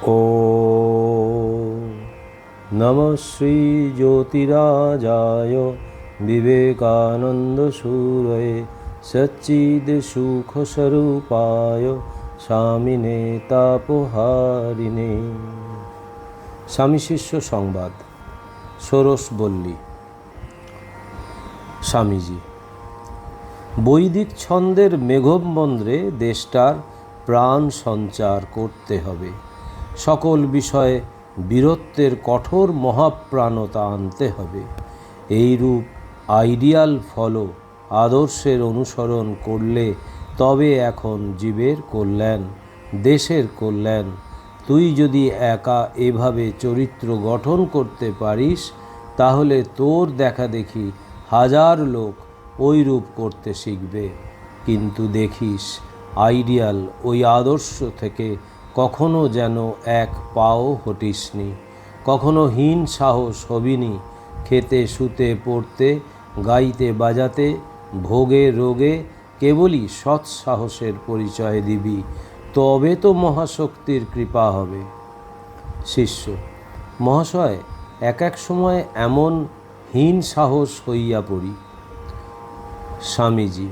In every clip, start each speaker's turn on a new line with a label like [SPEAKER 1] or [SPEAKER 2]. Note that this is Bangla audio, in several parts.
[SPEAKER 1] ॐ नमः श्रीज्योतिराजाय विवेकानन्दसूरये सच्चिदसुखस्वरूपाय স্বামিনে তাপহারিণে। স্বামী শিষ্য সংবাদ। ষোড়শ বল্লী। স্বামীজি, বৈদিক ছন্দের মেঘমন্দ্রে দেশটার প্রাণ সঞ্চার করতে হবে। সকল বিষয়ে বীরত্বের কঠোর মহাপ্রাণতা আনতে হবে। এইরূপ আইডিয়াল ফলো আদর্শের অনুসরণ করলে তবে এখন জীবের কল্যাণ, দেশের কল্যাণ। তুই যদি একা এভাবে চরিত্র গঠন করতে পারিস, তাহলে তোর দেখা দেখি হাজার লোক ওইরূপ করতে শিখবে। কিন্তু দেখিস, আইডিয়াল ওই আদর্শ থেকে কখনো যেন এক পাও হটিসনি, কখনো হীন সাহস হবিনি। খেতে শুতে পড়তে গাইতে বাজাতে ভোগে রোগে কেবলই সৎ সাহসের পরিচয় দিবি, তবে তো মহাশক্তির কৃপা হবে। শিষ্য: মহাশয়, এক এক সময় এমন হীন সাহস হইয়া পড়ি। স্বামীজি: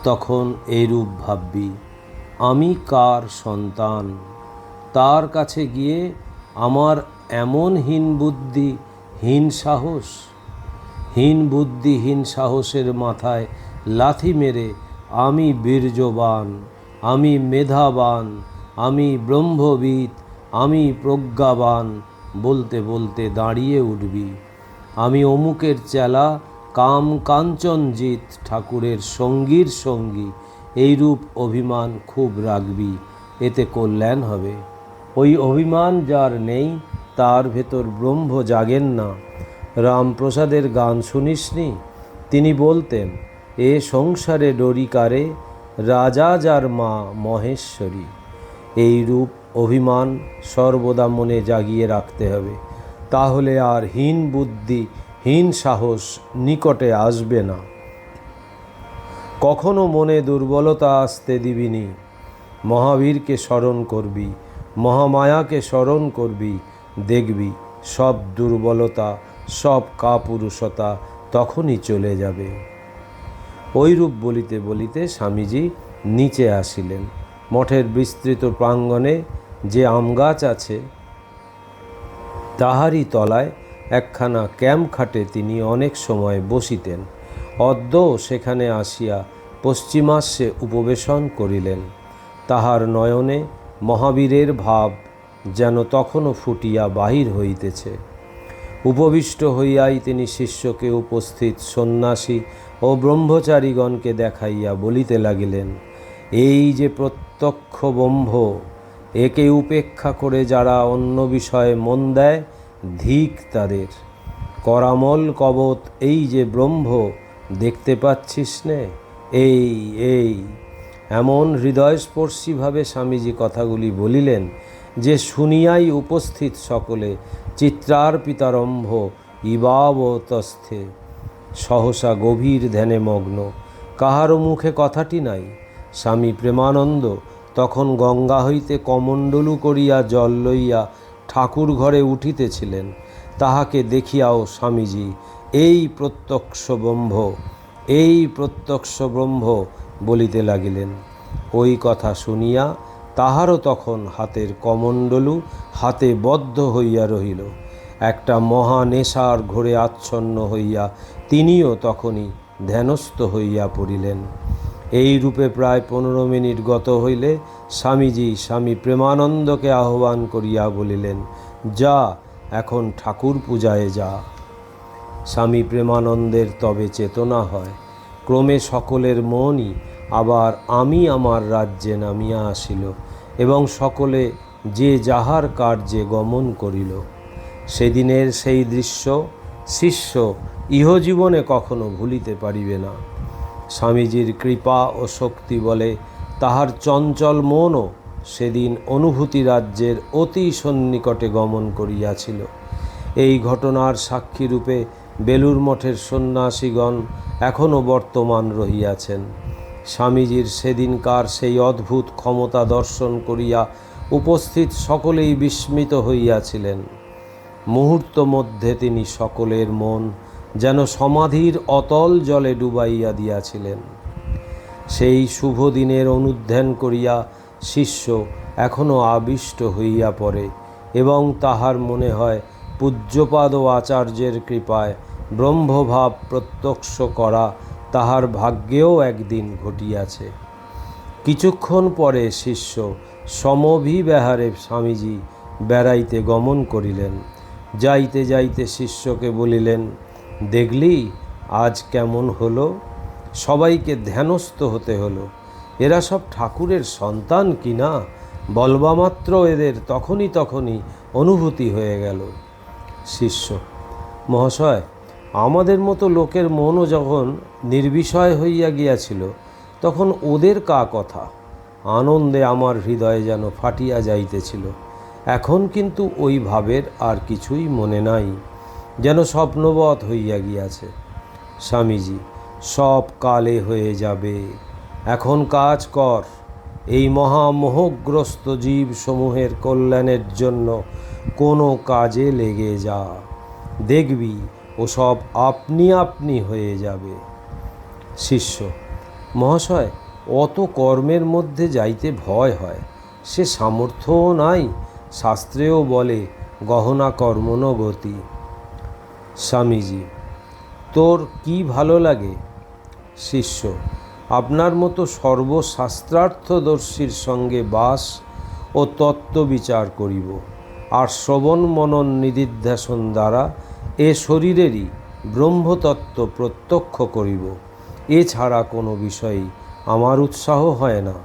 [SPEAKER 1] তখন এইরূপ ভাববি, আমি কার সন্তান? তার কাছে গিয়ে আমার এমন হীন বুদ্ধি, হীন সাহস। হীন বুদ্ধি, হীন সাহসের মাথায় লাথি মেরে আমি বীর্যবান, আমি মেধাবান, আমি ব্রহ্মবিদ, আমি প্রজ্ঞাবান বলতে বলতে দাঁড়িয়ে উঠবি। আমি অমুকের চেলা, কাম কাঞ্চনজিৎ ঠাকুরের সঙ্গীর সঙ্গী। এইরূপ অভিমান খুব রাখবি, এতে কল্যাণ হবে। ওই অভিমান যার নেই, তার ভেতর ব্রহ্ম জাগেন না। রামপ্রসাদের গান শুনিসনি? তিনি বলতেন, এ সংসারে ডরি কারে, রাজা যার মা মহেশ্বরী। এইরূপ অভিমান সর্বদা মনে জাগিয়ে রাখতে হবে, তাহলে আর হীন বুদ্ধি, হীন সাহস নিকটে আসবে না। কখনো মনে দুর্বলতা আসতে দিবিনি। মহাবীরকে স্মরণ করবি, মহামায়াকে স্মরণ করবি, দেখবি সব দুর্বলতা, সব কাপুরুষতা তখনই চলে যাবে। ওইরূপ বলিতে বলিতে স্বামীজি নিচে আসিলেন। মঠের বিস্তৃত প্রাঙ্গণে যে আম গাছ আছে, তাহারই তলায় একখানা ক্যাম্প খাটে তিনি অনেক সময় বসিতেন। অদ্য সেখানে আসিয়া পশ্চিমাস্যে উপবেশন করিলেন। তাহার নয়নে মহাবীরের ভাব যেন তখনও ফুটিয়া বাহির হইতেছে। উপবিষ্ট হইয়াই তিনি শিষ্যকে, উপস্থিত সন্ন্যাসী ও ব্রহ্মচারীগণকে দেখাইয়া বলিতে লাগিলেন, এই যে প্রত্যক্ষ ব্রহ্ম, একে উপেক্ষা করে যারা অন্য বিষয়ে মন দেয়, ধিক তাদের। করামল কবত এই যে ব্রহ্ম, দেখতে পাচ্ছিস নে? এই এমন হৃদয়স্পর্শীভাবে স্বামীজি কথাগুলি বলিলেন যে শুনিয়াই উপস্থিত সকলে চিত্রার্পিতারম্ভ ইবাবতস্থে সহসা গভীর ধ্যানে মগ্ন। কাহারও মুখে কথাটি নাই। স্বামী প্রেমানন্দ তখন গঙ্গা হইতে কমণ্ডলু করিয়া জল লইয়া ঠাকুর ঘরে উঠিতেছিলেন। তাহাকে দেখিয়াও স্বামীজি এই প্রত্যক্ষ ব্রহ্ম, এই প্রত্যক্ষ ব্রহ্ম বলিতে লাগিলেন। ওই কথা শুনিয়া তাহারও তখন হাতের কমণ্ডলু হাতে বদ্ধ হইয়া রহিল। একটা মহা নেশার ঘোরে আচ্ছন্ন হইয়া তিনিও তখনই ধ্যানস্থ হইয়া পড়িলেন। এই রূপে প্রায় 15 মিনিট গত হইলে স্বামীজি স্বামী প্রেমানন্দকে আহ্বান করিয়া বলিলেন, যা, এখন ঠাকুর পূজায় যা। স্বামী প্রেমানন্দের তবে চেতনা হয়। ক্রমে সকলের মনই আবার আমি আমার রাজ্যে নামিয়া আসিল এবং সকলে যে যাহার কার্যে গমন করিল। সেদিনের সেই দৃশ্য শিষ্য ইহজীবনে কখনো ভুলিতে পারিবে না। স্বামীজির কৃপা ও শক্তি বলে তাহার চঞ্চল মনও সেদিন অনুভূতি রাজ্যের অতি সন্নিকটে গমন করিয়াছিল। এই ঘটনার সাক্ষীরূপে বেলুর মঠের সন্ন্যাসীগণ এখনও বর্তমান রহিয়াছেন। স্বামীজির সেদিনকার সেই অদ্ভুত ক্ষমতা দর্শন করিয়া উপস্থিত সকলেই বিস্মিত হইয়াছিলেন। মুহূর্ত মধ্যে তিনি সকলের মন যেন সমাধির অতল জলে ডুবাইয়া দিয়াছিলেন। সেই শুভ দিনের অনুধ্যান করিয়া শিষ্য এখনও আবিষ্ট হইয়া পড়ে এবং তাহার মনে হয় পূজ্যপাদ ও আচার্যের কৃপায় ব্রহ্মভাব প্রত্যক্ষ করা তাহার ভাগ্যেও একদিন ঘটিয়াছে। কিছুক্ষণ পরে শিষ্য সমভিব্যাহারে স্বামীজি বেড়াইতে গমন করিলেন। যাইতে যাইতে শিষ্যকে বলিলেন, দেখলি আজ কেমন হলো? সবাইকে ধ্যানস্থ হতে হলো। এরা সব ঠাকুরের সন্তান কি না বলবামাত্র এদের তখনই অনুভূতি হয়ে গেল। শিষ্য, মহাশয়, আমাদের মতো লোকের মনও যখন নির্বিষয় হইয়া গিয়াছিল তখন ওদের কা কথা। আনন্দে আমার হৃদয় যেন ফাটিয়া যাইতেছিল। এখন কিন্তু ওই ভাবের আর কিছুই মনে নাই, যেন স্বপ্নবৎ হইয়া গিয়াছে। স্বামীজি, সব কালে হয়ে যাবে, এখন কাজ কর। এই মহামোহগ্রস্ত জীবসমূহের কল্যাণের জন্য কোনো কাজে লেগে যা, দেখবি ও সব আপনি আপনি হয়ে যাবে। শিষ্য, মহাশয়, অত কর্মের মধ্যে যাইতে ভয় হয়, সে সামর্থ্যও নাই। শাস্ত্রেও বলে গহনা কর্মণ গতি। স্বামীজি, তোর কি ভালো লাগে? শিষ্য, আপনার মতো সর্বশাস্ত্রার্থদর্শীর সঙ্গে বাস ও তত্ত্ব বিচার করিব, আর শ্রবণ মনন নিদিধ্যাসন দ্বারা এ শরীরেরই ব্রহ্মতত্ত্ব প্রত্যক্ষ করিব। এছাড়া কোনো বিষয়েই আমার উৎসাহ হয় না।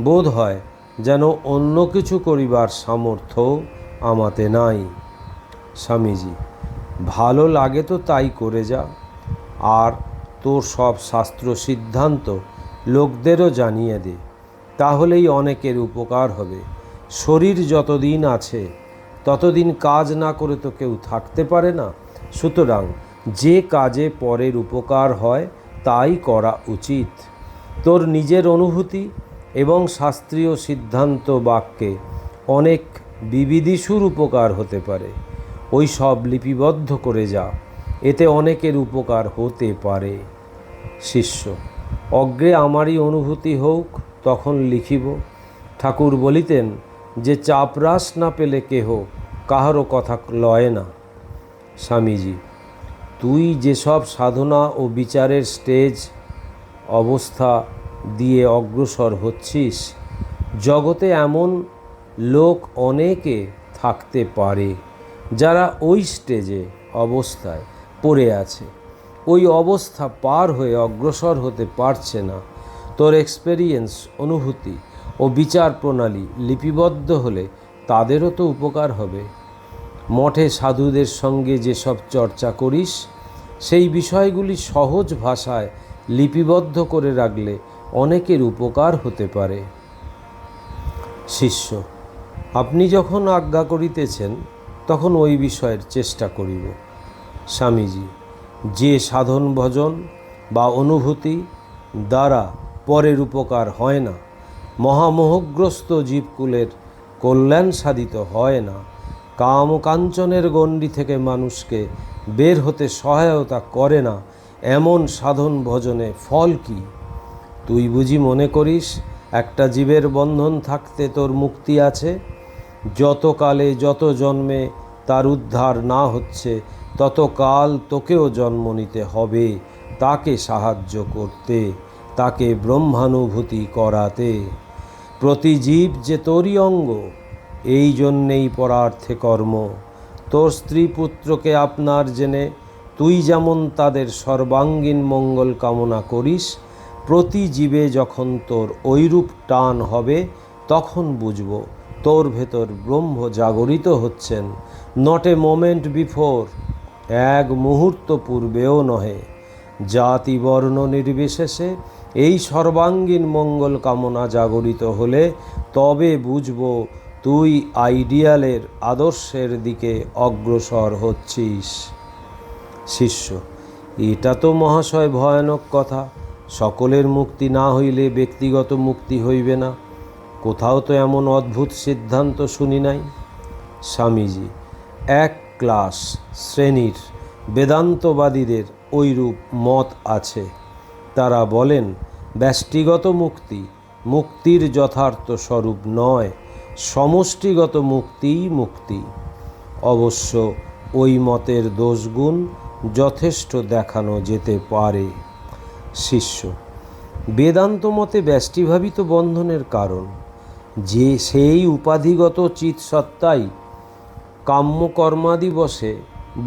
[SPEAKER 1] বোধ হয় যেন অন্য কিছু করিবার সামর্থ্য আমাতে নাই। স্বামীজি, ভালো লাগে তো তাই করে যা, আর তোর সব শাস্ত্র সিদ্ধান্ত লোকদেরও জানিয়ে দে, তাহলেই অনেকের উপকার হবে। শরীর যতদিন আছে ততদিন কাজ না করে তো কেউ থাকতে পারে না। সুতরাং যে কাজে পরের উপকার হয় তাই করা উচিত। তোর নিজের অনুভূতি এবং শাস্ত্রীয় সিদ্ধান্ত বাক্যে অনেক বিবিধিষুর উপকার হতে পারে। ওই সব লিপিবদ্ধ করে যা, এতে অনেকের উপকার হতে পারে। শিষ্য, অগ্রে আমারই অনুভূতি হোক, তখন লিখিব। ঠাকুর বলিতেন যে চাপরাস না পেলে কেহ কাহারও কথা লয় না। স্বামীজি, তুই যেসব সাধনা ও বিচারের স্টেজ অবস্থা দিয়ে অগ্রসর হচ্ছিস, জগতে এমন লোক অনেকে থাকতে পারে যারা ওই স্টেজে অবস্থায় পড়ে আছে, ওই অবস্থা পার হয়ে অগ্রসর হতে পারছে না। তোর এক্সপেরিয়েন্স, অনুভূতি ও বিচার প্রণালী লিপিবদ্ধ হলে তাদেরও তো উপকার হবে। মঠে সাধুদের সঙ্গে যেসব চর্চা করিস, সেই বিষয়গুলি সহজ ভাষায় লিপিবদ্ধ করে রাখলে অনেকের উপকার হতে পারে। শিষ্য, আপনি যখন আজ্ঞা করিতেছেন তখন ওই বিষয়ের চেষ্টা করিব। স্বামীজি, যে সাধন ভজন বা অনুভূতি দ্বারা পরের উপকার হয় না, মহামোহগ্রস্ত জীবকুলের কল্যাণ সাধিত হয় না, কাম কাঞ্চনের গণ্ডি থেকে মানুষকে বের হতে সহায়তা করে না, এমন সাধন ভজনে ফল কি? তুই বুঝি মনে করিস একটা জীবের বন্ধন থাকতে তোর মুক্তি আছে? যত কালে যত জন্মে তার উদ্ধার না হচ্ছে, তত কাল তোকেও জন্ম নিতে হবে তাকে সাহায্য করতে, তাকে ব্রহ্মানুভূতি করাতে। প্রতি জীব যে তোরই অঙ্গ, এই জন্যেই পরার্থে কর্ম। তোর স্ত্রী পুত্রকে আপনার জেনে তুই যেমন তাদের সর্বাঙ্গীন মঙ্গল কামনা করিস, প্রতি জীবে যখন তোর ঐরূপ টান হবে তখন বুঝব তোর ভেতর ব্রহ্ম জাগরিত হচ্ছেন। নট এ মোমেন্ট বিফোর, এক মুহূর্ত পূর্বেও নহে। জাতি বর্ণ নির্বিশেষে এই সর্বাঙ্গীন মঙ্গল কামনা জাগরিত হলে তবে বুঝব তুই আইডিয়ালের আদর্শের দিকে অগ্রসর হচ্ছিস। শিষ্য, এটা তো মহাশয় ভয়ানক কথা। সকলের মুক্তি না হইলে ব্যক্তিগত মুক্তি হইবে না। কোথাও তো এমন অদ্ভুত সিদ্ধান্ত শুনি নাই। স্বামীজি: এক ক্লাস শ্রেণীর বেদান্তবাদীদের ঐরূপ মত আছে। তারা বলেন ব্যষ্টিগত মুক্তি মুক্তির যথার্থ স্বরূপ নয়, সমষ্টিগত মুক্তিই মুক্তি। অবশ্য ওই মতের দোষগুণ যথেষ্ট দেখানো যেতে পারে। শিষ্য: বেদান্ত মতে ব্যষ্টিভাবিত বন্ধনের কারণ যে সেই উপাধিগত চিৎসত্তাই কাম্যকর্মাদি বশে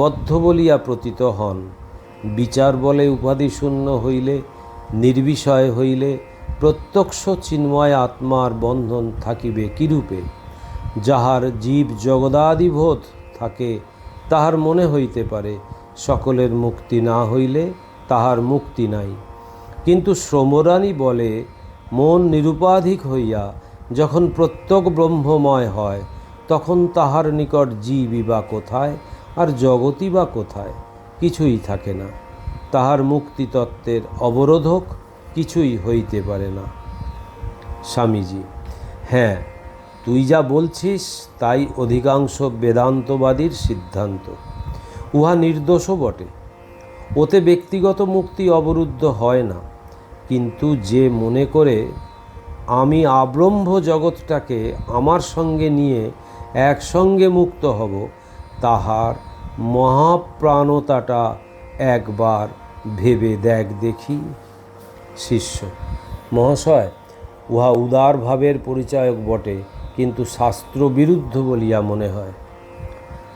[SPEAKER 1] বদ্ধ বলিয়া প্রতীত হন। বিচার বলে উপাধিশূন্য হইলে, নির্বিষয় হইলে প্রত্যক্ষ চিন্ময় আত্মার বন্ধন থাকিবে কিরূপে? যাহার জীব জগদাদিবোধ থাকে তাহার মনে হইতে পারে সকলের মুক্তি না হইলে তাহার মুক্তি নাই। কিন্তু শ্রমরানী বলে মন নিরুপাধিক হইয়া যখন প্রত্যক ব্রহ্মময় হয় তখন তাহার নিকট জীবই বা কোথায় আর জগতই বা কোথায়? কিছুই থাকে না। তাহার মুক্তিতত্ত্বের অবরোধক কিছুই হইতে পারে না। স্বামীজি: হ্যাঁ, তুই যা বলছিস তাই অধিকাংশ বেদান্তবাদীর সিদ্ধান্ত। উহা নির্দোষও বটে। ওতে ব্যক্তিগত মুক্তি অবরুদ্ধ হয় না। কিন্তু যে মনে করে আমি আব্রহ্ম জগৎটাকে আমার সঙ্গে নিয়ে একসঙ্গে মুক্ত হব, তাহার মহাপ্রাণতাটা একবার ভেবে দেখি। শিষ্য: মহাশয়, উহা উদার ভাবের পরিচায়ক বটে, কিন্তু শাস্ত্রবিরুদ্ধ বলিয়া মনে হয়।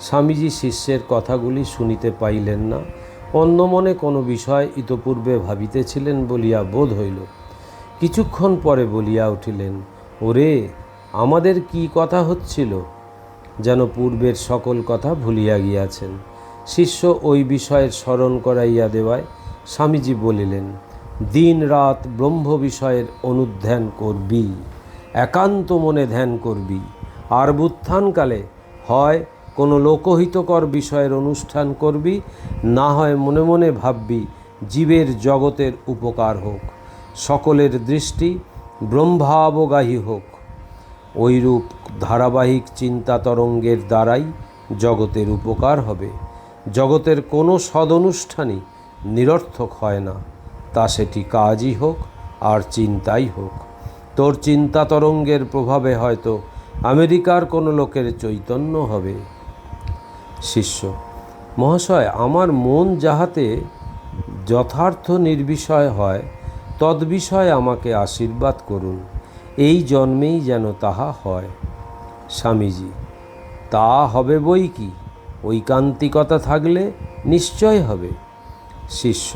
[SPEAKER 1] স্বামীজি শিষ্যের কথাগুলি শুনিতে পাইলেন না। অন্য মনে কোনো বিষয় ইতপূর্বে ভাবিতেছিলেন বলিয়া বোধ হইল। কিছুক্ষণ পরে বলিয়া উঠিলেন, ওরে, আমাদের কি কথা হচ্ছিল? যেন পূর্বের সকল কথা ভুলিয়া গিয়াছেন। শিষ্য ওই বিষয়ের স্মরণ করাইয়া দেওয়ায় স্বামীজি বলিলেন, দিন রাত ব্রহ্ম বিষয়ের অনুধ্যান করবি, একান্ত মনে ধ্যান করবি। আর বুত্থানকালে হয় কোনো লোকহিতকর বিষয়ের অনুষ্ঠান করবি, না হয় মনে মনে ভাববি জীবের জগতের উপকার হোক, সকলের দৃষ্টি ব্রহ্মাবগাহী হোক। ওইরূপ ধারাবাহিক চিন্তা তরঙ্গের দ্বারাই জগতের উপকার হবে। জগতের কোনো সদনুষ্ঠানই নিরর্থক হয় না, তা সেটি কাজই হোক আর চিন্তাই হোক। তোর চিন্তা তরঙ্গের প্রভাবে হয়তো আমেরিকার কোনো লোকের চৈতন্য হবে। শিষ্য: মহাশয়, আমার মন যাহাতে যথার্থ নির্বিষয় হয় তদ্বিষয়ে আমাকে আশীর্বাদ করুন। এই জন্মেই যেন তাহা হয়। স্বামীজি: তা হবে বই কি, ঐকান্তিকতা থাকলে নিশ্চয় হবে। শিষ্য: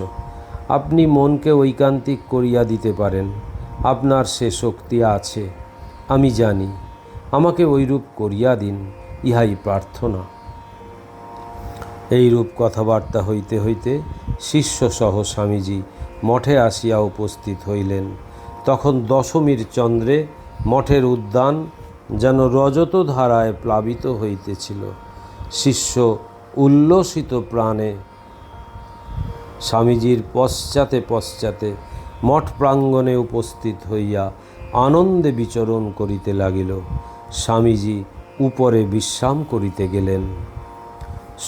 [SPEAKER 1] আপনি মনকে ঐকান্তিক করিয়া দিতে পারেন, আপনার সে শক্তি আছে, আমি জানি। আমাকে ঐরূপ করিয়া দিন, ইহাই প্রার্থনা। এইরূপ কথাবার্তা হইতে হইতে শিষ্যসহ স্বামীজি মঠে আসিয়া উপস্থিত হইলেন। তখন দশমীর চন্দ্রে মঠের উদ্যান যেন রজত ধারায় প্লাবিত হইতেছিল। শিষ্য উল্লসিত প্রাণে স্বামীজির পশ্চাতে পশ্চাতে মঠ প্রাঙ্গণে উপস্থিত হইয়া আনন্দে বিচরণ করিতে লাগিল। স্বামীজি উপরে বিশ্রাম করিতে গেলেন।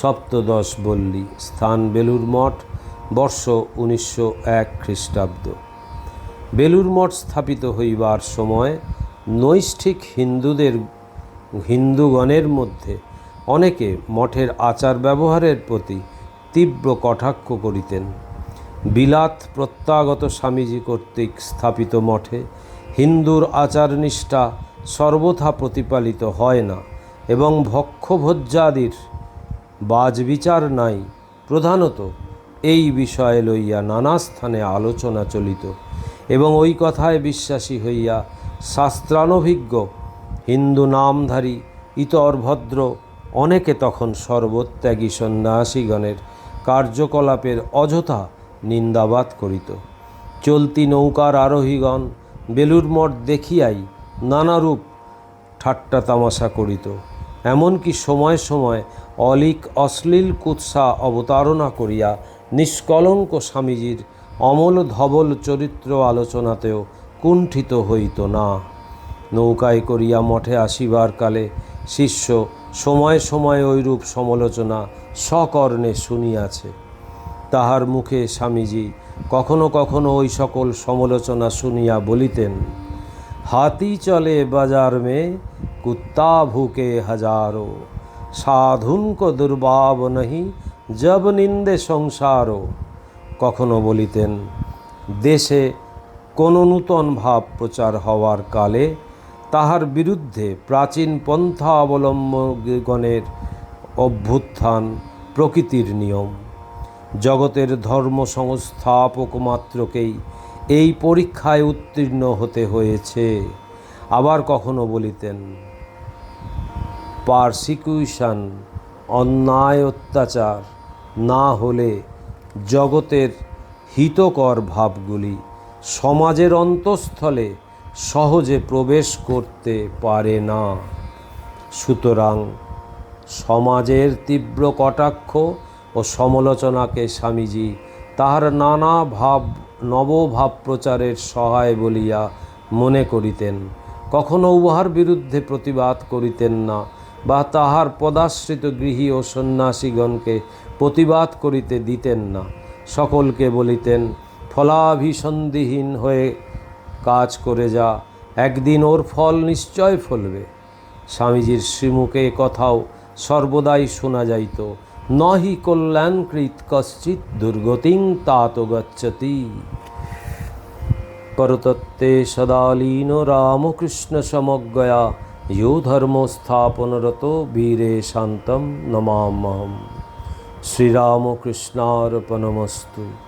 [SPEAKER 1] সপ্তদশ বল্লী, স্থান বেলুর মঠ, বর্ষ 1901 খ্রিস্টাব্দ। বেলুর মঠ স্থাপিত হইবার সময় নৈষ্ঠিক হিন্দুগণের মধ্যে অনেকে মঠের আচার ব্যবহারের প্রতি তীব্র কটাক্ষ করিতেন। বিলাত প্রত্যাগত স্বামীজি কর্তৃক স্থাপিত মঠে হিন্দুর আচার নিষ্ঠা সর্বথা প্রতিপালিত হয় না এবং ভক্ষভোজ্যাদির বাজবিচার নাই। প্রধানত এই বিষয়ে লইয়া নানা স্থানে আলোচনা চলিত এবং ওই কথায় বিশ্বাসী হইয়া শাস্ত্রানভিজ্ঞ হিন্দু নামধারী ইতর ভদ্র অনেকে তখন সর্বত্যাগী সন্ন্যাসীগণের কার্যকলাপের অযথা নিন্দাবাদ করিত। চলতি নৌকার আরোহীগণ বেলুর মঠ দেখিয়াই নানারূপ ঠাট্টা তামাশা করিত। এমনকি সময় সময় অশ্লীল কুৎসা অবতারণা করিয়া নিষ্কলঙ্ক স্বামীজির অমল ধবল চরিত্র আলোচনাতেও কুণ্ঠিত হইত না। নৌকায় করিয়া মঠে আসিবার কালে শিষ্য সময় সময় ঐরূপ সমালোচনা সকর্ণে শুনিয়াছে। তাহার মুখে স্বামীজি কখনো কখনো ওই সকল সমালোচনা শুনিয়া বলিতেন, হাতি চলে বাজার মে কুত্তা ভুকে হাজারো, সাধুনকো দুর্ভাব নহি জব নিন্দে সংসারো। কখনো বলিতেন, দেশে কোনো নূতন ভাব প্রচার হওয়ার কালে তাহার বিরুদ্ধে প্রাচীন পন্থা অবলম্বনগণের অভ্যুত্থান প্রকৃতির নিয়ম। জগতের ধর্ম সংস্থাপক মাত্রকেই এই পরীক্ষায় উত্তীর্ণ হতে হয়েছে। আবার কখনো বলিতেন, পারসিকিউশন, অন্যায় অত্যাচার না হলে জগতের হিতকর ভাবগুলি সমাজের অন্তঃস্থলে সহজে প্রবেশ করতে পারে না। সুতরাং সমাজের তীব্র কটাক্ষ ও সমালোচনাকে স্বামীজি তাহার নানা নবভাব প্রচারের সহায় বলিয়া মনে করিতেন। কখনো উহার বিরুদ্ধে প্রতিবাদ করিতেন না বা তাহার পদাশ্রিত গৃহী ও সন্ন্যাসীগণকে প্রতিবাদ করিতে দিতেন না। সকলকে বলিতেন, ফলাভিসন্ধিহীন হয়ে কাজ করে যা, একদিন ওর ফল নিশ্চয় ফলবে। স্বামীজির শ্রীমুখে কথাও সর্বদাই শোনা যাইত, নহি কল্যাণকৃত কশ্চিৎ দুর্গতিং তাত গচ্ছতি। করতত্তে সদালীন রামকৃষ্ণ সমজ্ঞয়া यो धर्म स्थापनरतो वीरे शांतम नमाम्यहम्। श्रीरामकृष्णार्पणमस्तु।